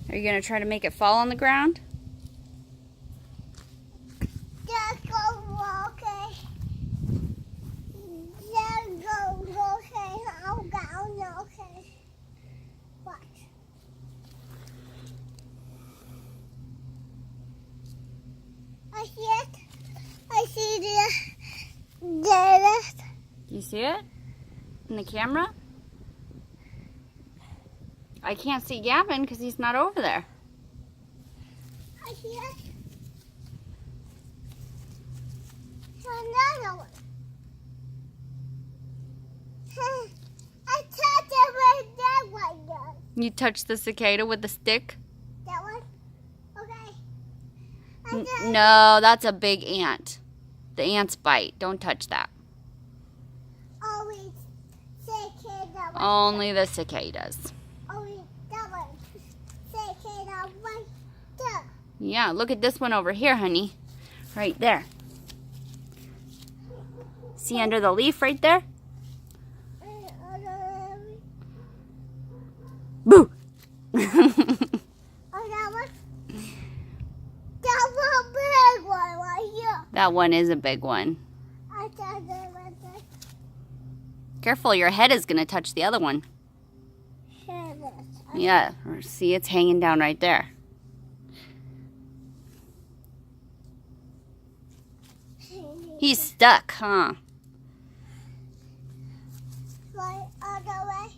Are you going to try to make it fall on the ground? Just go, okay. Just go, okay. I'll go, okay. Watch. I see it. I see the You see it? In the camera? I can't see Gavin because he's not over there. I see it. Another one. I touched it with that one. Though. You touched the cicada with the stick? That one? Okay. No, that's a big ant. The ants bite. Don't touch that. Always cicada. Only the cicadas. Always that one. Cicada right there. Yeah, look at this one over here, honey. Right there. See under the leaf right there? Boo! That one? That one big one right here. That one is a big one. I thought that was the Careful, your head is going to touch the other one. sheriff. Yeah, see, it's hanging down right there. He's stuck, huh? Right other way.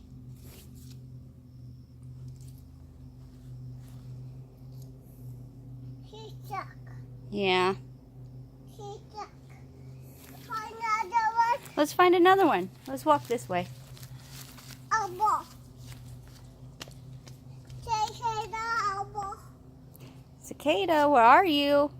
He's stuck. Yeah. He's stuck. Find another one. Let's find another one. Let's walk this way. Elbow. Cicada elbow. Cicada, where are you?